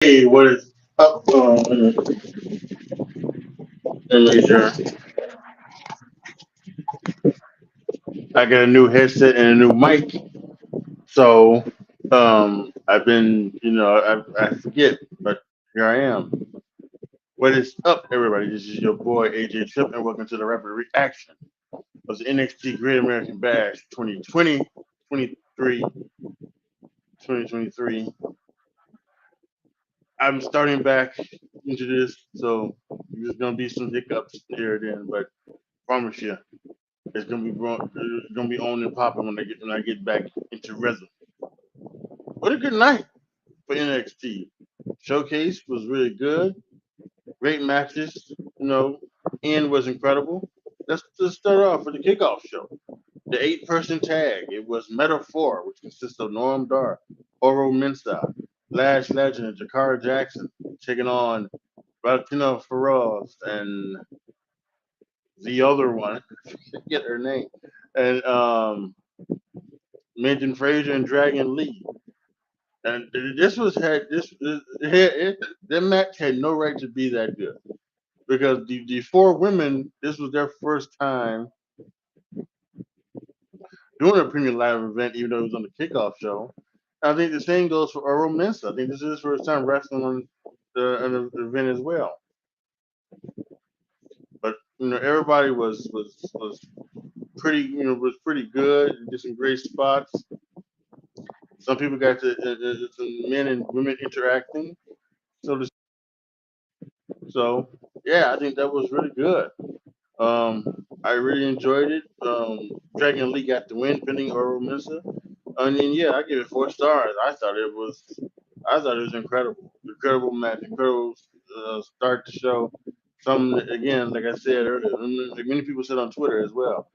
Hey, what is up? Sure. I got a new headset and a new mic, so I've been, I forget, but here I am. What is up, everybody? This is your boy AJ Chip, and welcome to the Rapid Reaction of the NXT Great American Bash 2020, 23, 2023. I'm starting back into this, so there's gonna be some hiccups here and then, but I promise you. It's gonna be on and popping when I get back into rhythm. What a good night for NXT. Showcase was really good. Great matches. End was incredible. Let's just start off with the kickoff show. The eight-person tag. It was Meta-4, which consists of Norm Dar, Oro Mensah, Lash Legend, and Jakara Jackson, taking on Valentino Feroz and the other one. I forget her name. And Minton Fraser and Dragon Lee. And this was had this that match had no right to be that good because the four women, this was their first time doing a premium live event, even though it was on the kickoff show. I think the same goes for Earl Mensa. I think this is his first time wrestling on the event as well. But everybody was pretty was pretty good. Did some great spots. Some people got some men and women interacting. So so yeah, I think that was really good. I really enjoyed it. Dragon Lee got the win, pinning Oro Mensah. And then yeah, I give it 4 stars. I thought it was incredible, incredible match, incredible start to show. Some again, like I said earlier, like many people said on Twitter as well,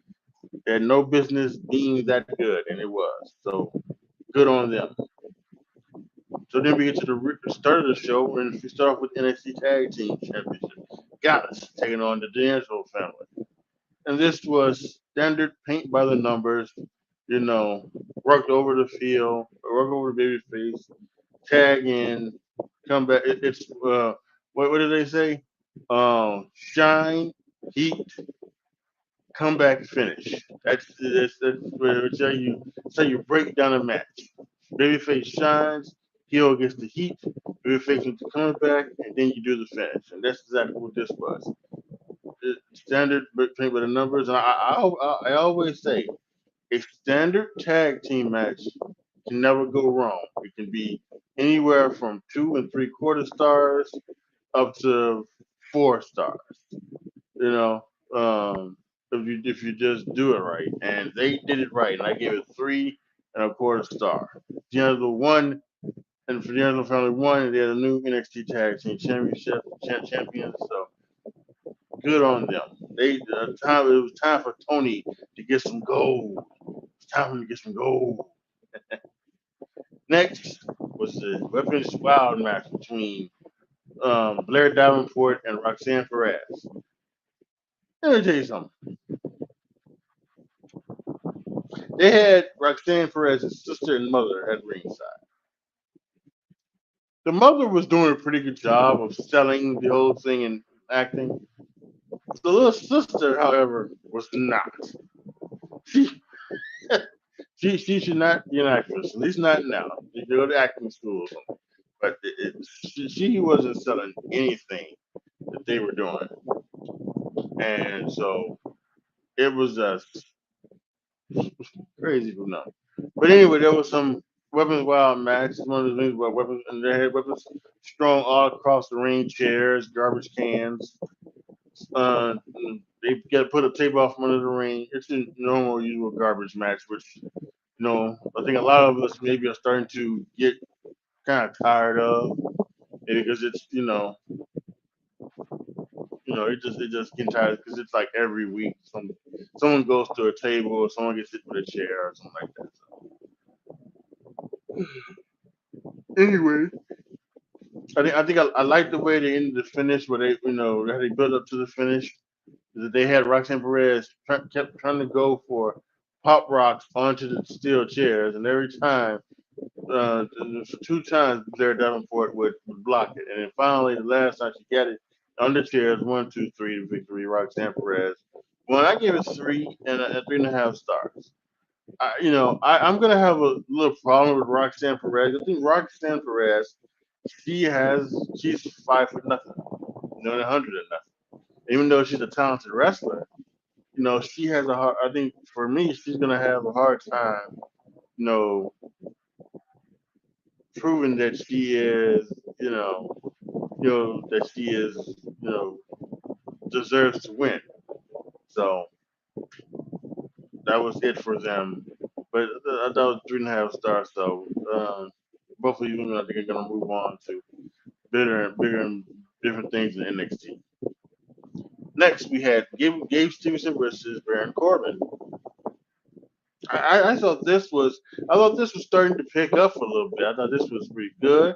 they had no business being that good, and it was. So good on them. So then we get to the start of the show, and we start off with NXT Tag Team Championship. Gallus taking on the D'Angelo family. And this was standard paint by the numbers, you know, worked over the field, work over the baby face, tag in, come back. What did they say? Shine, heat, come back, finish. That's where it's how you break down a match. Babyface shines, heel gets the heat, babyface gets the coming back, and then you do the finish. And that's exactly what this was. Standard paint by the numbers, and I always say a standard tag team match can never go wrong. It can be anywhere from 2 and 3/4 stars up to 4 stars. You know, if you just do it right, and they did it right, and I gave it 3 1/4 star. D'Angelo won, and for D'Angelo family won, and they're the new NXT Tag Team Championship champions. So good on them. It was time for Tony to get some gold. It's time for him to get some gold. Next was the Weapons Wild match between Blair Davenport and Roxanne Perez. Let me tell you something. They had Roxanne Perez's sister and mother at ringside. The mother was doing a pretty good job of selling the whole thing and acting. The little sister, however, was not. She she should not be an actress, at least not now. She go to acting school or something. But she wasn't selling anything that they were doing, and so it was just crazy for nothing. But anyway, there was some Weapons Wild match. One of the things about weapons, and they had weapons strong all across the ring, chairs, garbage cans. Uh, they got to put a table off from under the ring. It's a normal, usual garbage match, which I think a lot of us maybe are starting to get kind of tired of because it's it just getting tired because it's like every week someone goes to a table or someone gets hit with a chair or something like that. So anyway, I like the way they ended the finish where they how they built up to the finish. That they had Roxanne Perez kept trying to go for pop rocks onto the steel chairs, and every time for 2 times Blair Davenport would block it, and then finally the last time she got it on the chairs, 1, 2, 3 to victory. Roxanne Perez. Well, I give it 3.5 stars. I'm gonna have a little problem with Roxanne Perez. I think Roxanne Perez, she's 5 foot nothing, 100 and nothing. Even though she's a talented wrestler, she has a hard. I think for me, she's gonna have a hard time, you know, proving that she is, that she is, deserves to win. So that was it for them. But I thought it was 3.5 stars. So both of you, I think, are gonna move on to bigger and different things in NXT. Next, we had Gabe Stevenson versus Baron Corbin. I thought this was starting to pick up a little bit. I thought this was pretty good.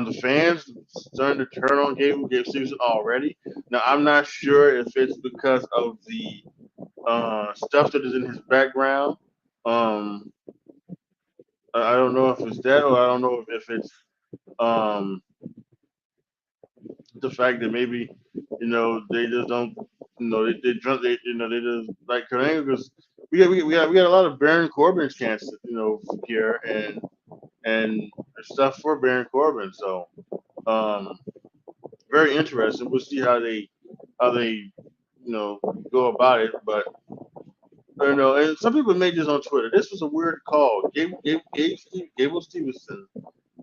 The fans starting to turn on Gabe Stevenson already. Now I'm not sure if it's because of the stuff that is in his background. Um, I don't know if it's that, or I don't know if it's um, the fact that maybe they just don't they drunk they just like Kurt Angle because we got a lot of Baron Corbin chants here and stuff for Baron Corbin. So um, very interesting. We'll see how they go about it. But and some people made this on Twitter. This was a weird call. Gable Stevenson.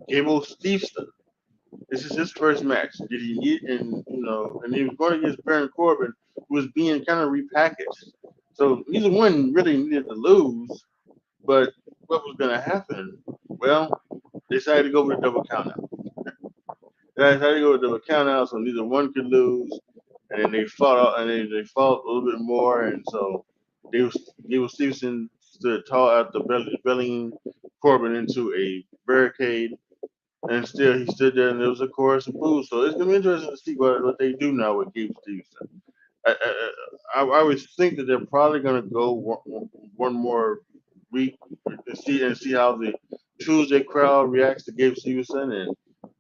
Gable Stevenson. This is his first match. Did he need and he was going against Baron Corbin, who was being kind of repackaged. So neither one really needed to lose. But what was going to happen? Well, they decided to go with a double countout. They decided to go with a double countout, so neither one could lose. And then they fought out, and they fought a little bit more, and so Gable Stevenson stood tall after bellying Corbin into a barricade, and still he stood there, and there was a chorus of boos. So it's gonna be interesting to see what they do now with Gable Stevenson. I would think that they're probably gonna go one more week and see how the Tuesday crowd reacts to Gabe Stevenson,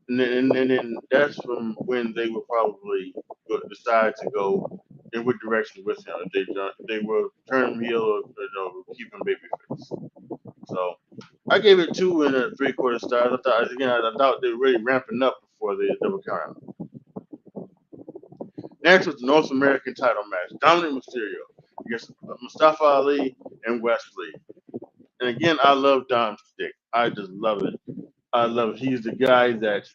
and then that's from when they will probably decide to go in which direction with him. If they will turn him heel or keep him babyface. So I gave it 2.75 stars. I thought they were really ramping up before the double count out. Next was the North American title match: Dominic Mysterio against Mustafa Ali and Wesley. And again, I love Dom's stick. I just love it. I love it. He's the guy that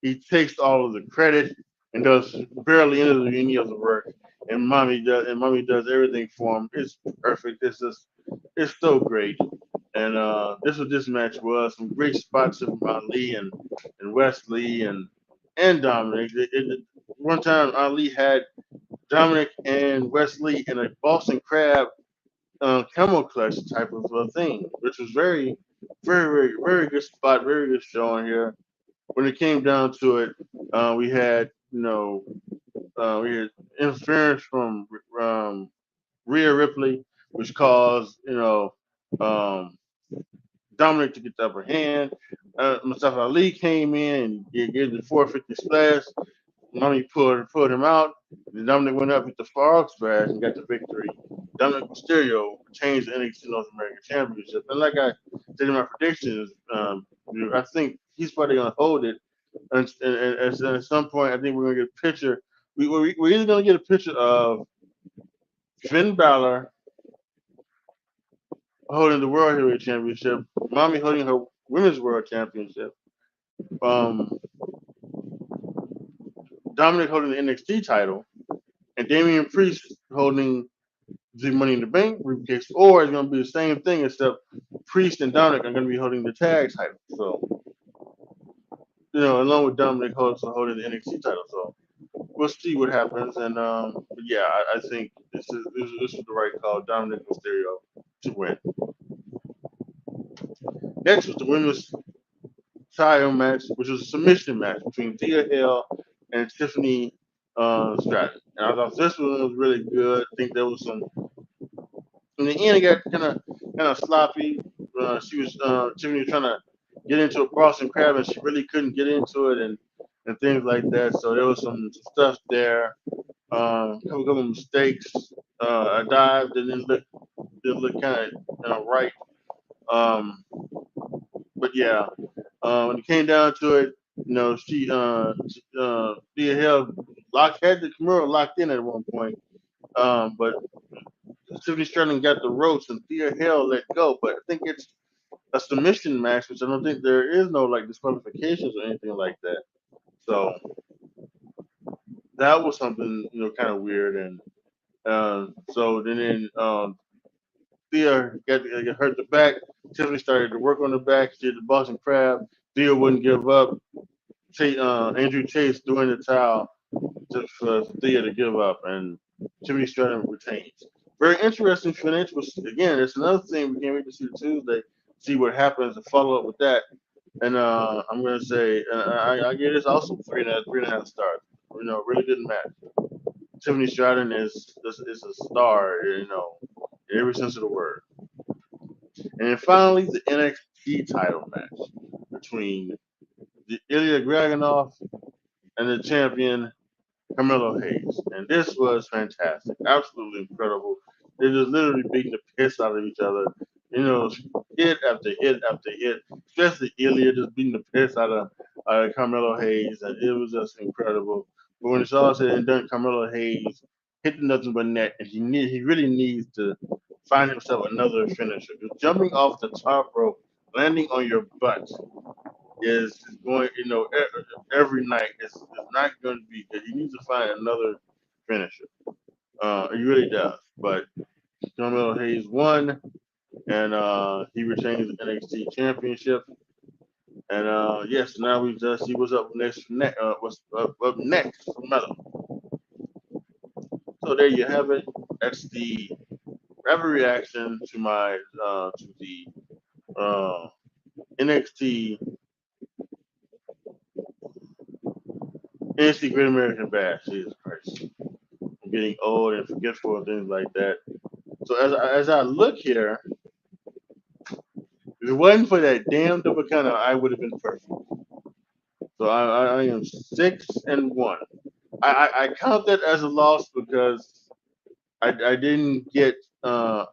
he takes all of the credit and does barely any of the work. And mommy does everything for him. It's perfect. It's so great. And this what this match was. Some great spots from Ali and Wesley and Dominic. One time Ali had Dominic and Wesley in a Boston Crab camel clutch type of thing, which was very, very, very, very good spot, very good showing here. When it came down to it, we had we had interference from Rhea Ripley, which caused um, Dominic to get the upper hand. Mustafa Ali came in and he gave the 450 splash. Mommy pulled him out. Then Dominic went up with the frog splash and got the victory. Dominic Mysterio retains the NXT North American Championship. And like I said in my predictions, I think he's probably going to hold it. And at some point, I think we're going to get a picture. We're either going to get a picture of Finn Balor holding the World Heavyweight Championship, Mommy holding her Women's World Championship, um, Dominic holding the NXT title, and Damian Priest holding the Money in the Bank briefcase, or it's going to be the same thing except Priest and Dominic are going to be holding the tag title. So, along with Dominic also holding the NXT title. So, we'll see what happens. And yeah, I think this is the right call. Dominic Mysterio to win. Next was the women's title match, which was a submission match between Thea Hale and Tiffany Stratton. And I thought this one was really good. I think there was some. In the end, it got kind of sloppy. She was Tiffany was trying to get into a Boston Crab, and she really couldn't get into it, and things like that. So there was some stuff there. Couple of mistakes. I dived and didn't look kind of right. Um, but yeah, when it came down to it, Thea Hill had the Kimura locked in at one point. But Tiffany Sterling got the ropes and Thea Hill let go. But I think it's a submission match, which I don't think there is no like disqualifications or anything like that. So that was something kind of weird. And so then Thea got hurt the back. Tiffany started to work on the back. She did the Boston Crab. Thea wouldn't give up. Andrew Chase doing the towel for Thea to give up, and Tiffany Stratton retains. Very interesting finish. Was again, it's another thing we can't wait to see Tuesday. See what happens and follow up with that. And I'm gonna say I give this also three and a half stars. Really good match. Tiffany Stratton is a star. In every sense of the word. And then finally, the NXT title match between the Ilya Dragunov and the champion Carmelo Hayes. And this was fantastic. Absolutely incredible. They just literally beating the piss out of each other. Hit after hit after hit. Especially Ilya just beating the piss out of Carmelo Hayes. And it was just incredible. But when it's all said and done, Carmelo Hayes hit nothing but net. And he really needs to find himself another finisher. Because jumping off the top rope, landing on your butt, is going, every night. It's not going to be good. He needs to find another finisher. He really does. But Carmelo Hayes won, and he retains the NXT Championship. And yes, now we just see what's up next. What's up next for Melo. So there you have it. That's the rapid reaction to my to the NXT NXT Great American Bash. Jesus Christ. I'm getting old and forgetful and things like that. So as I look here, if it wasn't for that damn double counter, I would have been perfect. So I am 6-1. I count that as a loss because I didn't get I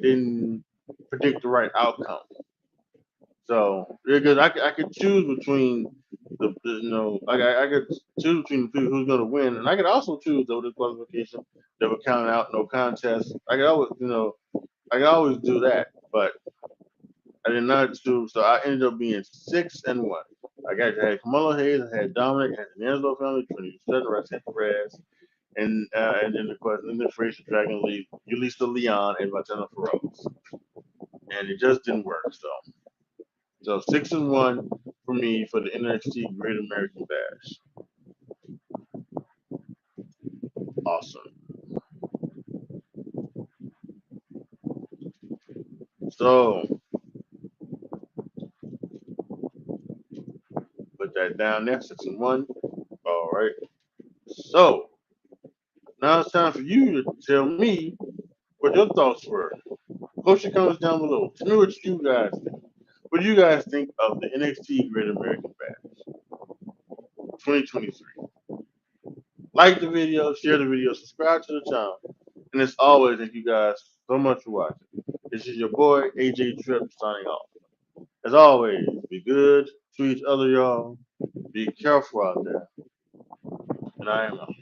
didn't predict the right outcome. So because I could choose between I could choose between the people who's going to win, and I could also choose the disqualification that would count out no contest. I could always do that, but I did not do so. I ended up being 6-1. I had Kamala Hayes, I had Dominic, I had the Angelo family, Trinity Sutter, I had Perez, and then of course Linda Fraser, Dragon Lee, Ulisa Leon, and Latana Rose. And it just didn't work. So 6-1 for me for the NXT Great American Bash. Awesome. So put that down there, 6-1. All right. So now it's time for you to tell me what your thoughts were. Post your comments down below. Tell me what you guys think. What do you guys think of the NXT Great American Bash 2023? Like the video, share the video, subscribe to the channel. And as always, thank you guys so much for watching. This is your boy, AJ Trip, signing off. As always, be good to each other, y'all. Be careful out there. And I am out.